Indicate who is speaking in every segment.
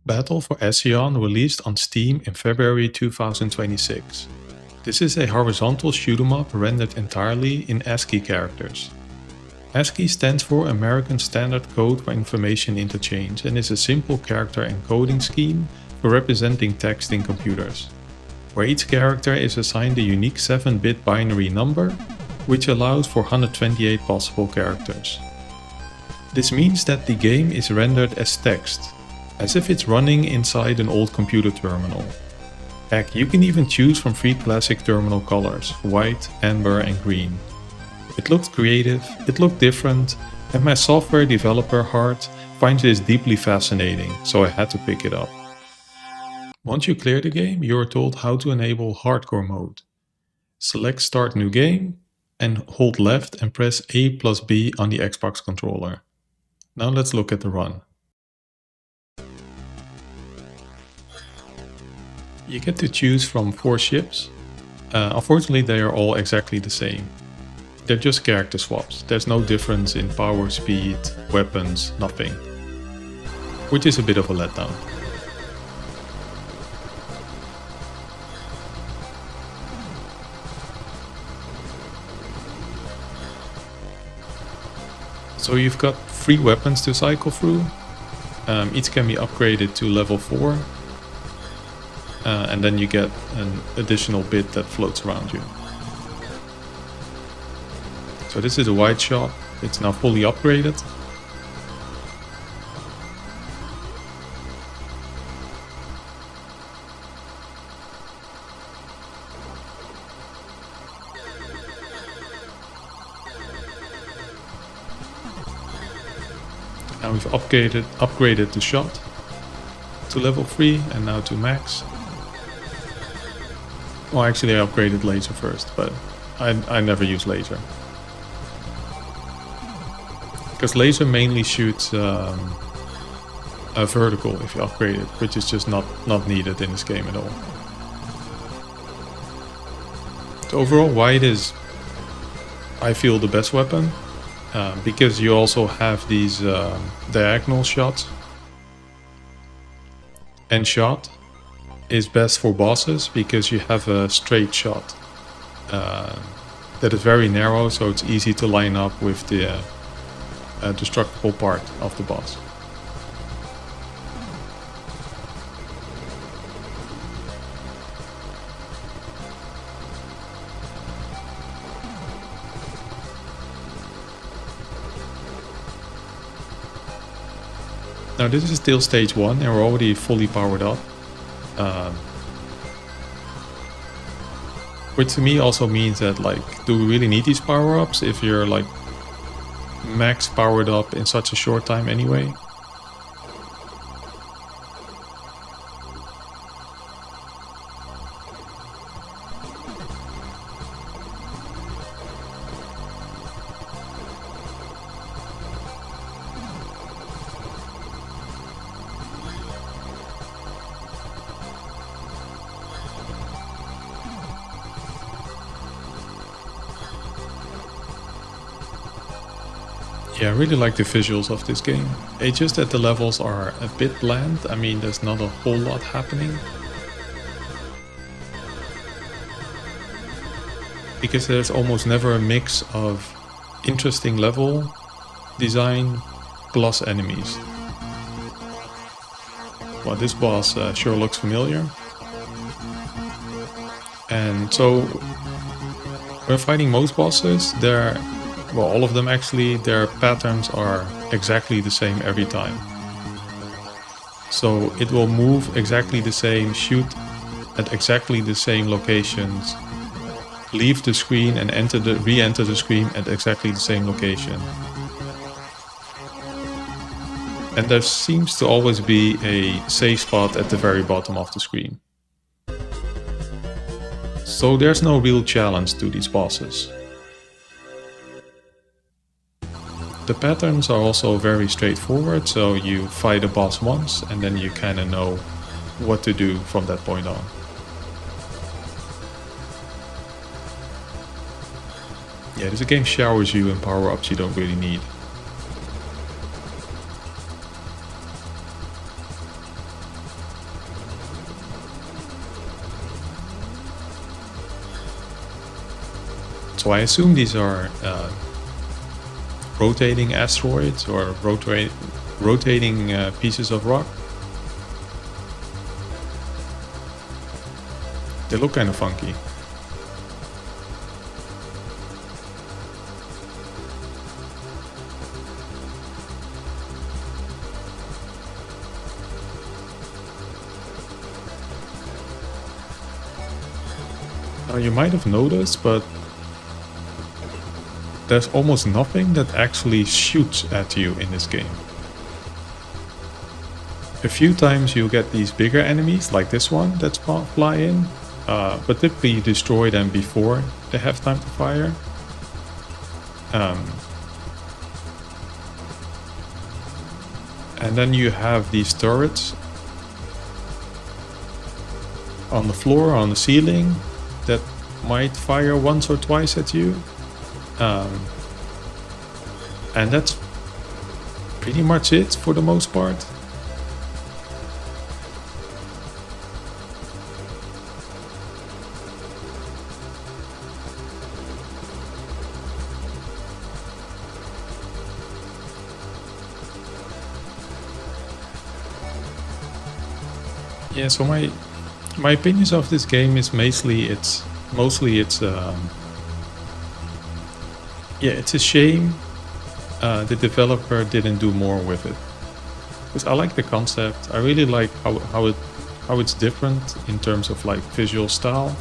Speaker 1: Battle for Asciion released on Steam in February 2026. This is a horizontal shoot 'em up rendered entirely in ASCII characters. ASCII stands for American Standard Code for Information Interchange and is a simple character encoding scheme for representing text in computers, where each character is assigned a unique 7-bit binary number, which allows for 128 possible characters. This means that the game is rendered as text, as if it's running inside an old computer terminal. Heck, you can even choose from 3 classic terminal colors: white, amber and green. It looked creative, it looked different, and my software developer heart finds this deeply fascinating, so I had to pick it up. Once you clear the game, you are told how to enable Hardcore mode. Select Start New Game and hold left and press A+B on the Xbox controller. Now let's look at the run. You get to choose from 4 ships. Unfortunately, they are all exactly the same. They're just character swaps. There's no difference in power, speed, weapons, nothing. Which is a bit of a letdown. So you've got 3 weapons to cycle through. Each can be upgraded to level 4. And then you get an additional bit that floats around you. So this is a wide shot. It's now fully upgraded. Now we've upgraded the shot to level 3 and now to max. Well, actually I upgraded laser first, but I never use laser. Because laser mainly shoots vertical if you upgrade it, which is just not needed in this game at all. So overall, wide is, I feel, the best weapon. Because you also have these diagonal shots. And shot is best for bosses because you have a straight shot that is very narrow, so it's easy to line up with the destructible part of the boss. Now this is still stage 1 and we're already fully powered up. Which to me also means that, like, do we really need these power-ups if you're like max powered up in such a short time anyway? Yeah, I really like the visuals of this game. It's just that the levels are a bit bland. I mean, there's not a whole lot happening. Because there's almost never a mix of interesting level design plus enemies. Well, this boss sure looks familiar. And so, when fighting most bosses, well, all of them actually, their patterns are exactly the same every time. So it will move exactly the same, shoot at exactly the same locations, leave the screen and re-enter the screen at exactly the same location. And there seems to always be a safe spot at the very bottom of the screen. So there's no real challenge to these bosses. The patterns are also very straightforward, so you fight a boss once and then you kind of know what to do from that point on. Yeah, this game showers you in power-ups you don't really need. So I assume these are rotating asteroids or rotating pieces of rock. They look kind of funky. Now you might have noticed, but there's almost nothing that actually shoots at you in this game. A few times you'll get these bigger enemies, like this one that fly in, but typically you destroy them before they have time to fire. And then you have these turrets on the floor, on the ceiling, that might fire once or twice at you. And that's pretty much it for the most part. Yeah, so my opinions of this game is mostly it's it's a shame the developer didn't do more with it, because I like the concept. I really like how it's different in terms of like visual style,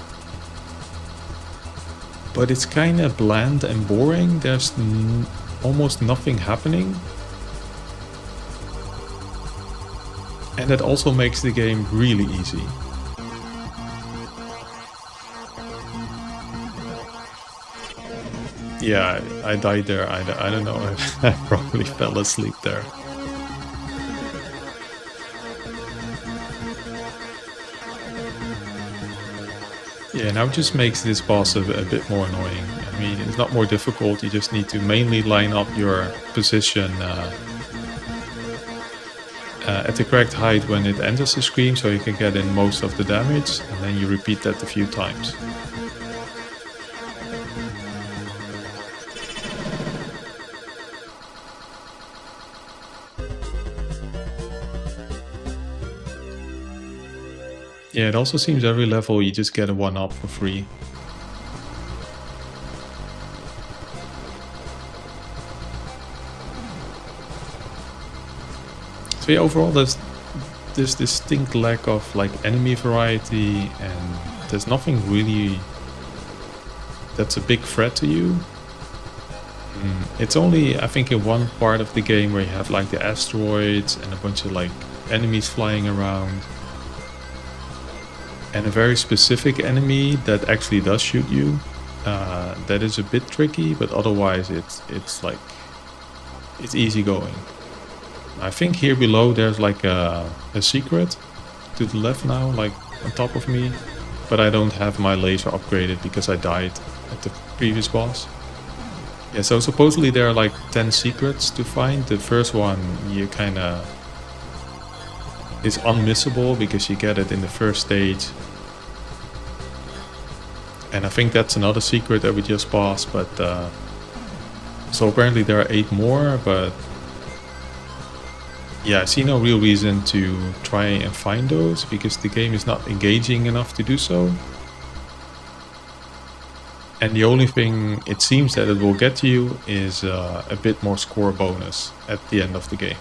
Speaker 1: but it's kind of bland and boring. There's almost nothing happening, and that also makes the game really easy. Yeah, I died there. I don't know. I probably fell asleep there. Yeah, now it just makes this boss a bit more annoying. I mean, it's not more difficult. You just need to mainly line up your position at the correct height when it enters the screen, so you can get in most of the damage, and then you repeat that a few times. Yeah, it also seems every level you just get a 1-up for free. So yeah, overall there's this distinct lack of like enemy variety, and there's nothing really that's a big threat to you. It's only, I think, in one part of the game where you have like the asteroids and a bunch of like enemies flying around. And a very specific enemy that actually does shoot you. That is a bit tricky, but otherwise it's easy going. I think here below there's like a secret to the left now, like on top of me. But I don't have my laser upgraded because I died at the previous boss. Yeah, so supposedly there are like 10 secrets to find. The first one you kinda is unmissable because you get it in the first stage. And I think that's another secret that we just passed, but so apparently there are 8 more, but yeah, I see no real reason to try and find those because the game is not engaging enough to do so. And the only thing it seems that it will get you is a bit more score bonus at the end of the game.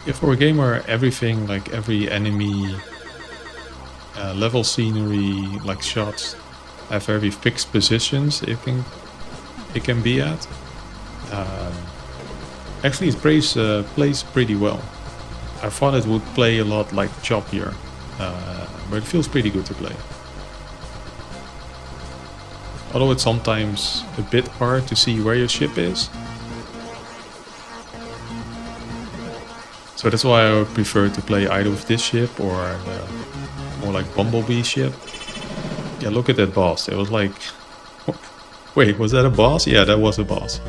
Speaker 1: Yeah, for a game where everything, like every enemy, level scenery, like shots, have very fixed positions it can be at. Actually, it plays pretty well. I thought it would play a lot like choppier, but it feels pretty good to play. although it's sometimes a bit hard to see where your ship is. So that's why I would prefer to play either with this ship or the more like Bumblebee ship. Yeah, look at that boss. It was like... Wait, was that a boss? Yeah, that was a boss.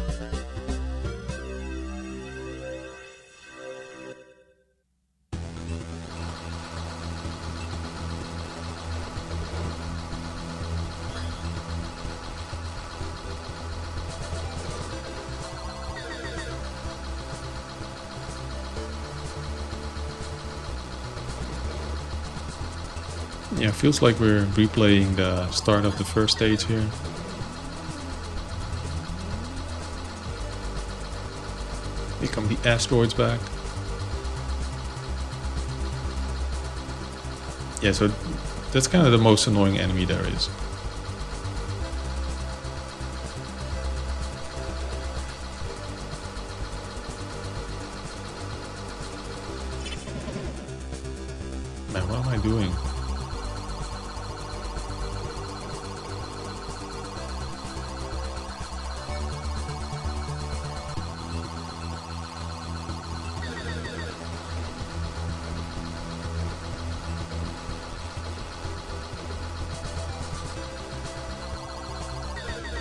Speaker 1: Yeah, feels like we're replaying the start of the first stage here. Here come the asteroids back. Yeah, so that's kind of the most annoying enemy there is. Man, what am I doing?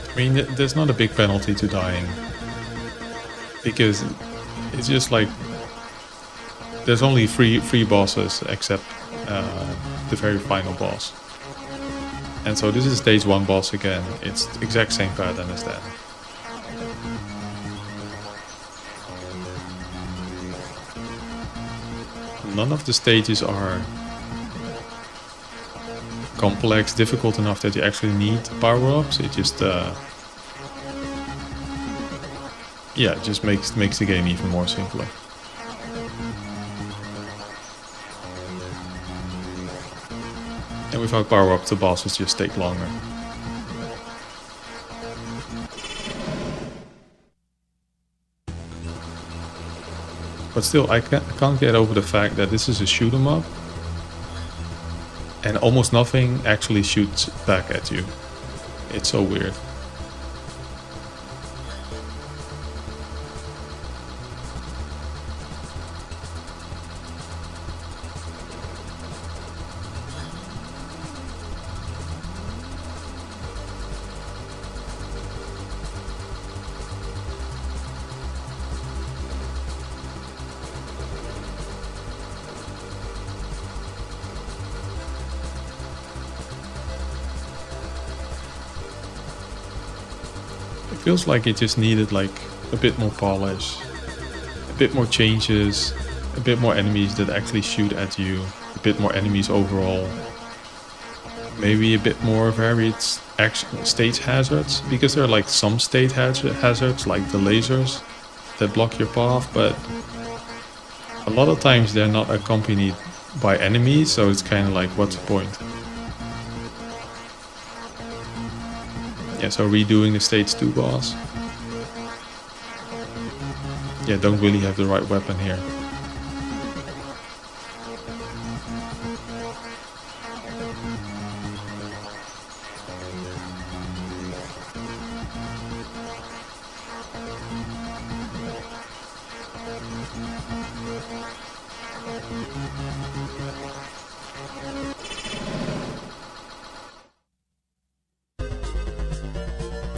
Speaker 1: I mean, there's not a big penalty to dying, because it's just like there's only three bosses except the very final boss, and so this is stage 1 boss again. It's the exact same pattern as that. None of the stages are complex, difficult enough that you actually need power-ups. It just yeah, it just makes the game even more simpler. And without power-ups, the bosses just take longer. But still, I can't get over the fact that this is a shoot 'em up, and almost nothing actually shoots back at you. It's so weird. It feels like it just needed like a bit more polish, a bit more changes, a bit more enemies that actually shoot at you, a bit more enemies overall. Maybe a bit more varied stage hazards, because there are like some stage hazards like the lasers that block your path, but a lot of times they're not accompanied by enemies, so it's kind of like, what's the point? Yeah, so redoing the stage 2 boss. Yeah, don't really have the right weapon here.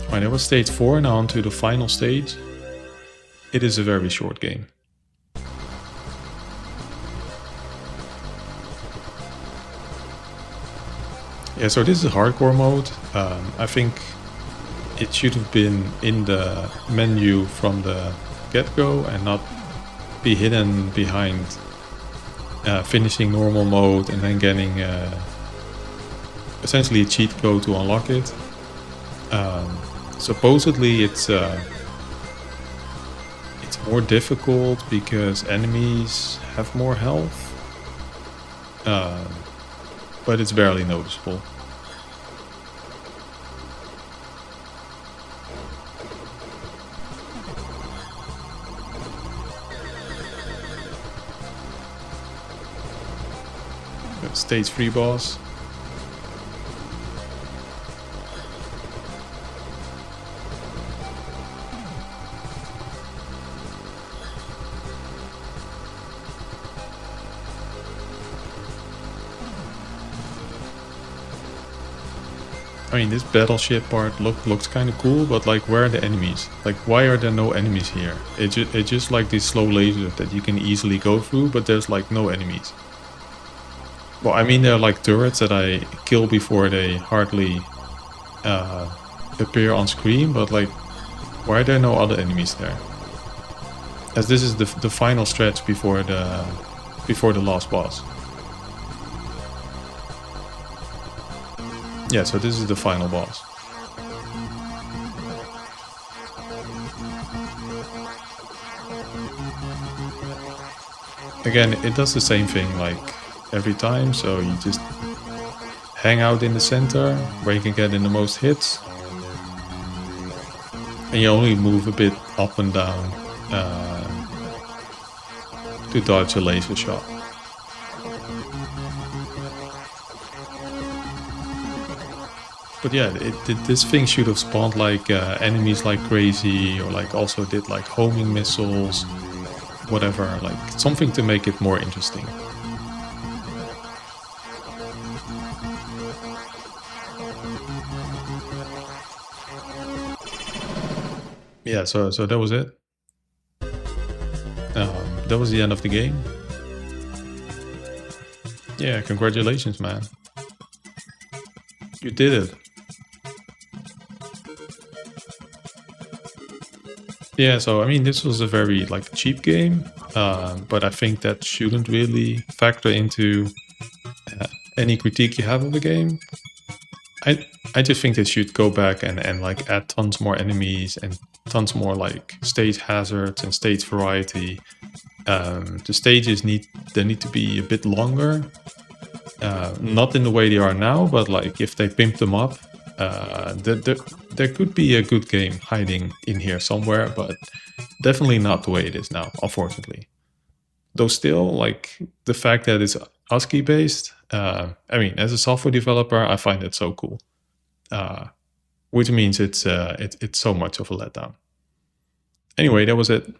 Speaker 1: Alright, that was stage 4, now on to the final stage. It is a very short game. Yeah, so this is hardcore mode. I think it should have been in the menu from the get-go and not be hidden behind finishing normal mode and then getting essentially a cheat code to unlock it. Supposedly it's more difficult because enemies have more health, but it's barely noticeable. Stage 3 boss. I mean, this battleship part looks kind of cool, but like, where are the enemies? Like, why are there no enemies here? It's just like these slow lasers that you can easily go through, but there's like no enemies. Well, I mean, there are like turrets that I kill before they hardly uh, appear on screen, but like, why are there no other enemies there? As this is the final stretch before the last boss. Yeah, so this is the final boss. Again, it does the same thing like every time, so you just hang out in the center where you can get in the most hits, and you only move a bit up and down to dodge a laser shot. But yeah, this thing should have spawned like enemies like crazy, or like also did like homing missiles, whatever, like something to make it more interesting. Yeah, so that was it. That was the end of the game. Yeah, congratulations, man. You did it. Yeah, so I mean, this was a very like cheap game, but I think that shouldn't really factor into uh, any critique you have of the game. I I just think they should go back and like add tons more enemies and tons more like stage hazards and stage variety. The stages need to be a bit longer, not in the way they are now, but like if they pimp them up, there could be a good game hiding in here somewhere, but definitely not the way it is now, unfortunately. Though still, like the fact that it's ASCII based, I mean, as a software developer, I find it so cool. Uh, which means it's so much of a letdown. Anyway, that was it.